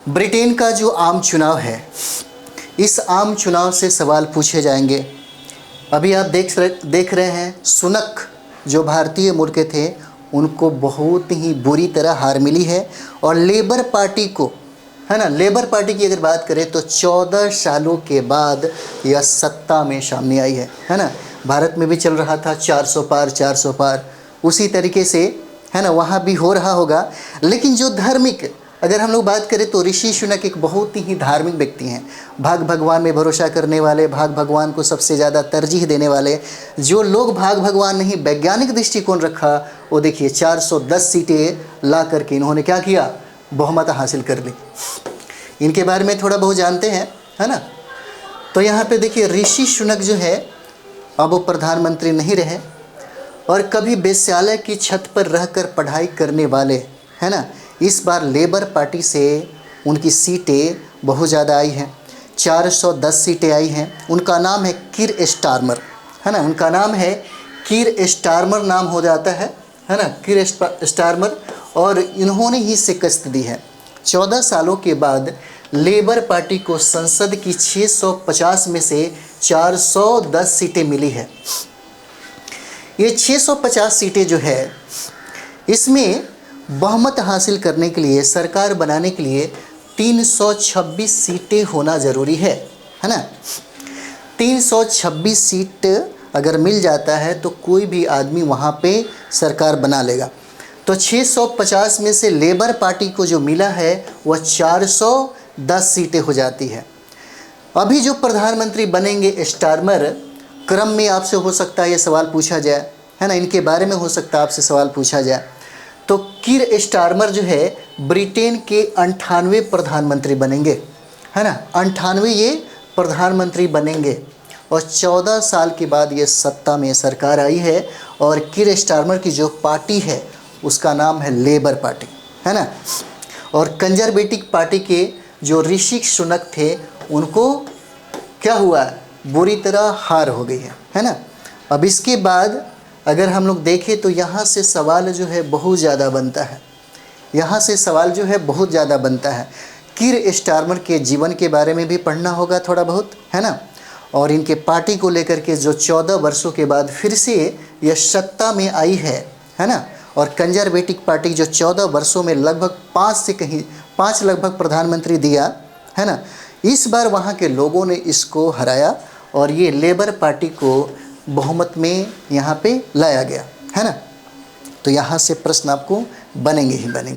Britain का जो आम चुनाव है, इस आम चुनाव से सवाल पूछे जाएंगे। अभी आप देख रहे हैं, सुनक जो भारतीय मूल के थे उनको बहुत ही बुरी तरह हार मिली है। और लेबर पार्टी को, है ना, लेबर पार्टी की अगर बात करें तो 14 सालों के बाद यह सत्ता में सामने आई है ना। भारत में भी चल रहा था 400 पार 400 पार, उसी तरीके से, है ना, वहाँ भी हो रहा होगा। लेकिन जो धार्मिक, अगर हम लोग बात करें तो ऋषि सुनक एक बहुत ही धार्मिक व्यक्ति हैं, भाग भगवान में भरोसा करने वाले, भाग भगवान को सबसे ज़्यादा तरजीह देने वाले। जो लोग भाग भगवान नहीं, वैज्ञानिक दृष्टिकोण रखा, वो देखिए 410 सीटें ला करके इन्होंने क्या किया, बहुमत हासिल कर ली। इनके बारे में थोड़ा बहुत जानते हैं, है ना। तो यहाँ पे देखिए ऋषि सुनक जो है अब वो प्रधानमंत्री नहीं रहे, और कभी वेश्यालय की छत पर रहकर पढ़ाई करने वाले, है ना, इस बार लेबर पार्टी से उनकी सीटें बहुत ज़्यादा आई हैं, 410 सीटें आई हैं। उनका नाम है कीर स्टारमर, है ना, उनका नाम है कीर स्टारमर नाम हो जाता है ना, कीर स्टारमर। और इन्होंने ही शिकस्त दी है। 14 सालों के बाद लेबर पार्टी को संसद की 650 में से 410 सीटें मिली है। ये 650 सीटें जो है, इसमें बहुमत हासिल करने के लिए, सरकार बनाने के लिए 326 सीटें होना ज़रूरी है ना। 326 सीट अगर मिल जाता है तो कोई भी आदमी वहाँ पे सरकार बना लेगा। तो 650 में से लेबर पार्टी को जो मिला है वह 410 सीटें हो जाती है। अभी जो प्रधानमंत्री बनेंगे स्टारमर, क्रम में आपसे हो सकता है ये सवाल पूछा जाए, है ना, इनके बारे में हो सकता है आपसे सवाल पूछा जाए। तो कीर स्टारमर जो है ब्रिटेन के 98 प्रधानमंत्री बनेंगे, है ना, 98 ये प्रधानमंत्री बनेंगे। और 14 साल के बाद ये सत्ता में सरकार आई है। और कीर स्टारमर की जो पार्टी है उसका नाम है लेबर पार्टी, है ना। और कंजरवेटिव पार्टी के जो ऋषि सुनक थे उनको क्या हुआ, बुरी तरह हार हो गई है ना। अब इसके बाद अगर हम लोग देखें तो यहाँ से सवाल जो है बहुत ज़्यादा बनता है, यहाँ से सवाल जो है बहुत ज़्यादा बनता है। कीर स्टारमर के जीवन के बारे में भी पढ़ना होगा थोड़ा बहुत, है ना। और इनके पार्टी को लेकर के जो 14 वर्षों के बाद फिर से यह सत्ता में आई है ना। और कंजरवेटिव पार्टी जो 14 वर्षों में लगभग 5 लगभग प्रधानमंत्री दिया, है ना, इस बार वहाँ के लोगों ने इसको हराया और ये लेबर पार्टी को बहुमत में यहाँ पे लाया गया, है ना। तो यहाँ से प्रश्न आपको बनेंगे ही बनेंगे।